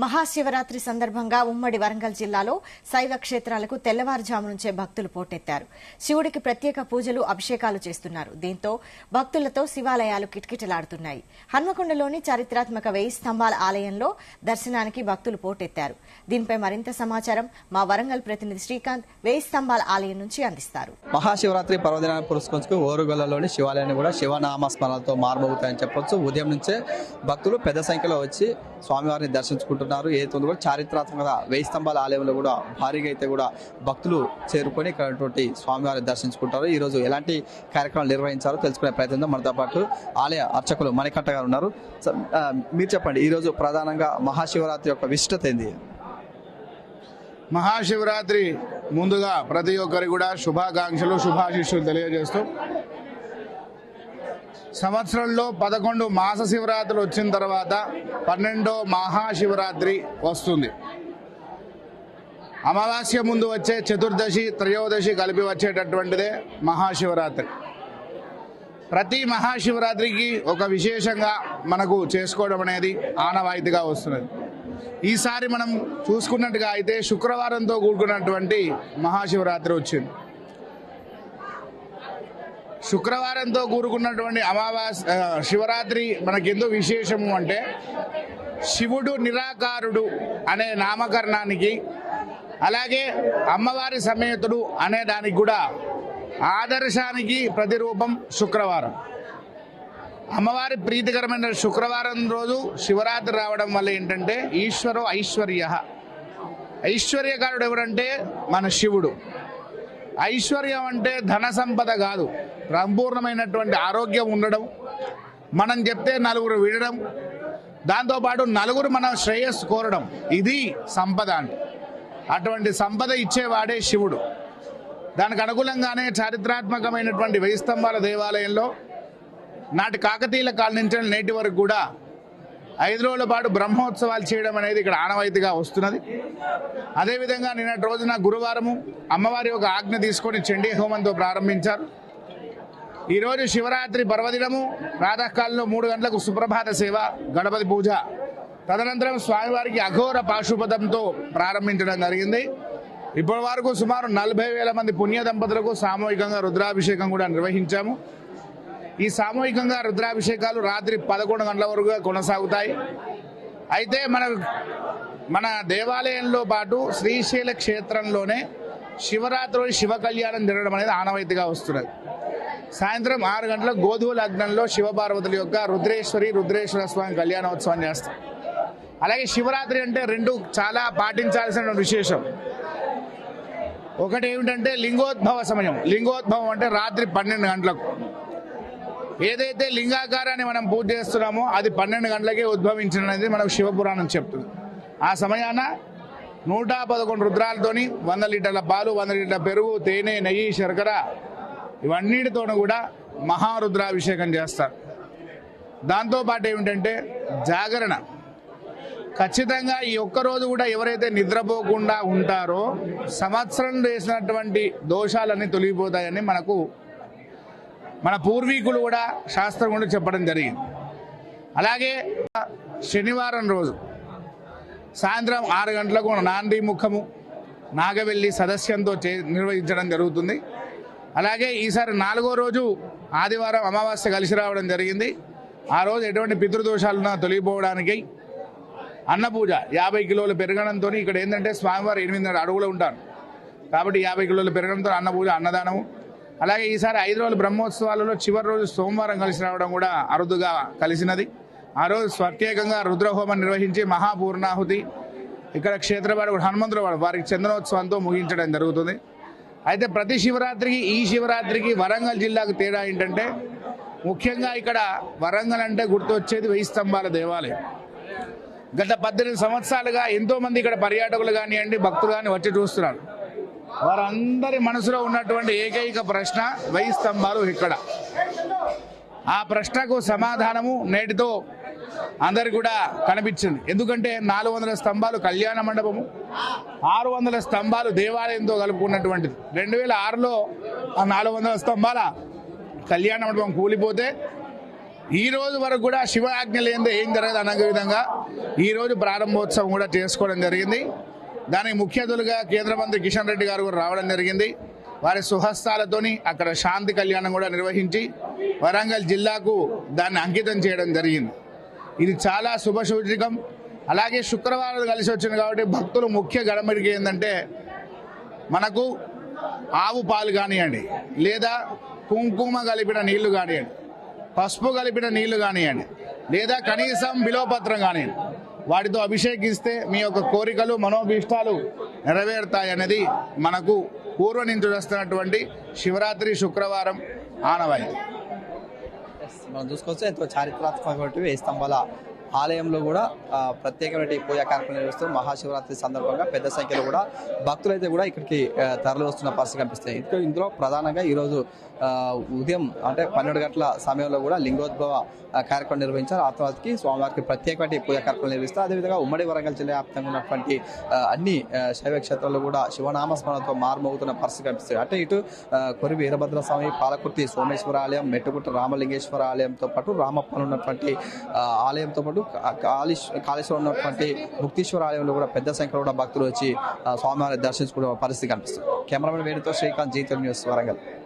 మహాశివరాత్రి సందర్భంగా ఉమ్మడి వరంగల్ జిల్లాలో శైవ క్షేత్రాలకు తెల్లవారుజాము నుంచే భక్తులు పోటెత్తారు. శివుడికి ప్రత్యేక పూజలు, అభిషేకాలు చేస్తున్నారు. దీంతో భక్తులతో శివాలయాలు కిటకిటలాడుతున్నాయి. హన్మకొండలోని చారిత్రాత్మక 1000 స్తంభాల ఆలయంలో దర్శనానికి భక్తులు పోటెత్తారు. దీనిపై మరింత సమాచారం మా వరంగల్ ప్రతినిధి శ్రీకాంత్ 1000 స్తంభాల ఆలయం నుంచి అందిస్తారు. మహాశివరాత్రి పర్వదినాన్ని పురస్కరించుకుని ఓరుగల్లులోని శివాలయాన్ని కూడా శివనామస్మరణలతో మారుమోగుతాయని చెప్పొచ్చు. ఉదయం నుంచే భక్తులు పెద్ద సంఖ్యలో వచ్చి స్వామివారిని దర్శించుకుంటున్నారు. ఏదైతే కూడా చారిత్రాత్మక 1000 స్తంభాల ఆలయంలో కూడా భారీగా అయితే కూడా భక్తులు చేరుకొని ఇక్కడ స్వామివారిని దర్శించుకుంటారు. ఈ రోజు ఎలాంటి కార్యక్రమాలు నిర్వహించారో తెలుసుకునే ప్రయత్నం మనతో పాటు ఆలయ అర్చకులు మణికంఠ గారు ఉన్నారు. మీరు చెప్పండి, ఈ రోజు ప్రధానంగా మహాశివరాత్రి యొక్క విశిష్టత ఏంది? మహాశివరాత్రి ముందుగా ప్రతి ఒక్కరికి కూడా శుభాకాంక్షలు, శుభాశిష్యులు తెలియజేస్తూ, సంవత్సరంలో 11 మాస శివరాత్రులు వచ్చిన తర్వాత 12వ మహాశివరాత్రి వస్తుంది. అమావాస్య ముందు వచ్చే చతుర్దశి, త్రయోదశి కలిపి వచ్చేటటువంటిదే మహాశివరాత్రి. ప్రతి మహాశివరాత్రికి ఒక విశేషంగా మనకు చేసుకోవడం అనేది ఆనవాయితీగా వస్తున్నది. ఈసారి మనం చూసుకున్నట్టుగా అయితే శుక్రవారంతో కూడుకున్నటువంటి మహాశివరాత్రి వచ్చింది. శుక్రవారంతో కూడుకున్నటువంటి శివరాత్రి మనకెందుకు విశేషము అంటే, శివుడు నిరాకారుడు అనే నామకరణానికి, అలాగే అమ్మవారి సమేతుడు అనే దానికి కూడా ఆదర్శానికి ప్రతిరూపం శుక్రవారం. అమ్మవారి ప్రీతికరమైన శుక్రవారం రోజు శివరాత్రి రావడం వల్ల ఏంటంటే ఈశ్వరో ఐశ్వర్య, ఐశ్వర్యకారుడు ఎవరంటే మన శివుడు. ఐశ్వర్యం అంటే ధన సంపద కాదు, సంపూర్ణమైనటువంటి ఆరోగ్యం ఉండడం, మనం చెప్తే నలుగురు వినడం, దాంతోపాటు నలుగురు మన శ్రేయస్సు కోరడం, ఇది సంపద అంటే. అటువంటి సంపద ఇచ్చేవాడే శివుడు. దానికి అనుకూలంగానే చారిత్రాత్మకమైనటువంటి 1000 స్తంభాల దేవాలయంలో నాటి కాకతీయుల కాలం నుంచి నేటి వరకు కూడా 5 రోజుల పాటు బ్రహ్మోత్సవాలు చేయడం అనేది ఇక్కడ ఆనవాయితీగా వస్తున్నది. అదేవిధంగా నిన్నటి రోజున గురువారము అమ్మవారి ఒక ఆజ్ఞ తీసుకొని చండీ హోమంతో ప్రారంభించారు. ఈరోజు శివరాత్రి పర్వదినము ప్రాతకాలంలో 3 గంటలకు సుప్రభాత సేవ, గణపతి పూజ, తదనంతరం స్వామివారికి అఘోర పాశుపదంతో ప్రారంభించడం జరిగింది. ఇప్పటి వరకు సుమారు 40,000 మంది పుణ్య దంపతులకు సామూహికంగా రుద్రాభిషేకం కూడా నిర్వహించాము. ఈ సామూహికంగా రుద్రాభిషేకాలు రాత్రి 11 గంటల వరకు కొనసాగుతాయి. అయితే మన దేవాలయంలో పాటు శ్రీశైల క్షేత్రంలోనే శివరాత్రి శివ కళ్యాణం జరగడం అనేది ఆనవాయితీగా వస్తున్నది. సాయంత్రం 6 గంటలకు గోధుమ లగ్నంలో శివపార్వతుల యొక్క రుద్రేశ్వర స్వామి కళ్యాణోత్సవం చేస్తాం. అలాగే శివరాత్రి అంటే 2 చాలా పాటించాల్సిన విశేషం. ఒకటి ఏమిటంటే లింగోద్భవ సమయం. లింగోద్భవం అంటే రాత్రి 12 గంటలకు. ఏదైతే లింగాకారాన్ని మనం పూజ చేస్తున్నామో అది 12 గంటలకే ఉద్భవించినది మనకు శివపురాణం చెప్తుంది. ఆ సమయాన 111 రుద్రాలతోని 100 లీటర్ల పాలు, 100 లీటర్ల పెరుగు, తేనె, నెయ్యి, శర్కర ఇవన్నిటితోనూ కూడా మహారుద్రాభిషేకం చేస్తారు. దాంతోపాటు ఏమిటంటే జాగరణ. ఖచ్చితంగా ఈ ఒక్కరోజు కూడా ఎవరైతే నిద్రపోకుండా ఉంటారో సంవత్సరం చేసినటువంటి దోషాలన్నీ తొలగిపోతాయని మన పూర్వీకులు కూడా శాస్త్రం కూడా చెప్పడం జరిగింది. అలాగే శనివారం రోజు సాయంత్రం 6 గంటలకు నాంది ముఖము, నాగవెల్లి సదస్యంతో నిర్వహించడం జరుగుతుంది. అలాగే ఈసారి 4వ రోజు ఆదివారం అమావాస్య కలిసి రావడం జరిగింది. ఆ రోజు ఎటువంటి పితృదోషాలున్నా తొలగిపోవడానికి అన్నపూజ 50 కిలోల పెరగడంతో, ఇక్కడ ఏంటంటే స్వామివారు 8 అడుగులు ఉంటారు కాబట్టి 50 కిలోల పెరగడంతో అన్నపూజ, అన్నదానము. అలాగే ఈసారి 5 రోజుల బ్రహ్మోత్సవాలలో చివరి రోజు సోమవారం కలిసి రావడం కూడా అరుదుగా కలిసినది. ఆ రోజు ప్రత్యేకంగా రుద్రహోమం నిర్వహించి మహాపూర్ణాహుతి ఇక్కడ క్షేత్రపాడు హనుమంతుల వారికి చందనోత్సవంతో ముగించడం జరుగుతుంది. అయితే ప్రతి శివరాత్రికి ఈ శివరాత్రికి వరంగల్ జిల్లాకు తేడా ఏంటంటే, ముఖ్యంగా ఇక్కడ వరంగల్ అంటే గుర్తొచ్చేది 1000 స్తంభాల దేవాలయం. గత 18 సంవత్సరాలుగా ఎంతోమంది ఇక్కడ పర్యాటకులు కానివ్వండి, భక్తులు కానీ వచ్చి చూస్తున్నారు. వారందరి మనసులో ఉన్నటువంటి ఏకైక ప్రశ్న 1000 స్తంభాలు ఇక్కడ. ఆ ప్రశ్నకు సమాధానము నేటితో అందరికి కూడా కనిపించింది. ఎందుకంటే 400 స్తంభాలు కళ్యాణ మండపము, 600 స్తంభాలు దేవాలయంతో కలుపుకున్నటువంటిది. 2006లో ఆ 400 స్తంభాల కళ్యాణ మండపం కూలిపోతే ఈ రోజు వరకు కూడా శివ ఆజ్ఞ లేనిదే ఏం జరగదు అనే విధంగా ఈ రోజు ప్రారంభోత్సవం కూడా చేసుకోవడం జరిగింది. దానికి ముఖ్య అతిథులుగా కేంద్ర మంత్రి కిషన్ రెడ్డి గారు కూడా రావడం జరిగింది. వారి సుహస్తాలతోని అక్కడ శాంతి కళ్యాణం కూడా నిర్వహించి వరంగల్ జిల్లాకు దాన్ని అంకితం చేయడం జరిగింది. ఇది చాలా శుభసూచకం. అలాగే శుక్రవారం కలిసి వచ్చింది కాబట్టి భక్తులు ముఖ్య గడమడికి ఏంటంటే మనకు ఆవు పాలు కానివ్వండి, లేదా కుంకుమ కలిపిన నీళ్లు కానివ్వండి, పసుపు కలిపిన నీళ్లు కానివ్వండి, లేదా కనీసం బిలోపత్రం కానివ్వండి, వాటితో అభిషేకిస్తే మీ యొక్క కోరికలు మనోభీష్టాలు నెరవేరుతాయి అనేది మనకు పూర్వ నుంచి వస్తున్నటువంటి శివరాత్రి శుక్రవారం ఆనవాయితీ. మనం చూసుకోవచ్చు ఎంతో చారిత్రాత్మకమైనటువంటి వేయి స్తంభాల ఆలయంలో కూడా ప్రత్యేకమైన పూజా కార్యక్రమం నిర్వహిస్తూ మహాశివరాత్రి సందర్భంగా పెద్ద సంఖ్యలో కూడా భక్తులైతే కూడా ఇక్కడికి తరలి వస్తున్న పరిస్థితి కనిపిస్తాయి. ఇందులో ప్రధానంగా ఈరోజు ఉదయం అంటే 12 గంటల సమయంలో కూడా లింగోద్భవ కార్యక్రమం నిర్వహించారు. ఆ తర్వాతకి స్వామివారికి ప్రత్యేకమైన పూజా కార్యక్రమం నిర్వహిస్తారు. అదేవిధంగా ఉమ్మడి వరంగల్ జిల్లా వ్యాప్తంగా ఉన్నటువంటి అన్ని శైవ క్షేత్రాల్లో కూడా శివనామస్మరణతో మారుమోగుతున్న పరిస్థితి కనిపిస్తాయి. అంటే ఇటు కొరి వీరభద్ర స్వామి, పాలకుర్తి సోమేశ్వర ఆలయం, మెట్టుగుట్ట రామలింగేశ్వర ఆలయంతో పాటు రామప్పలో ఉన్నటువంటి ఆలయంతో పాటు కాళేశ్వరం ఉన్నటువంటి ముక్తీశ్వర ఆలయంలో కూడా పెద్ద సంఖ్యలో కూడా భక్తులు వచ్చి స్వామివారిని దర్శించుకునే పరిస్థితి కనిపిస్తుంది. కెమెరామెన్ వేణుతో శ్రీకాంత్, జీ తెలుగు న్యూస్, వరంగల్.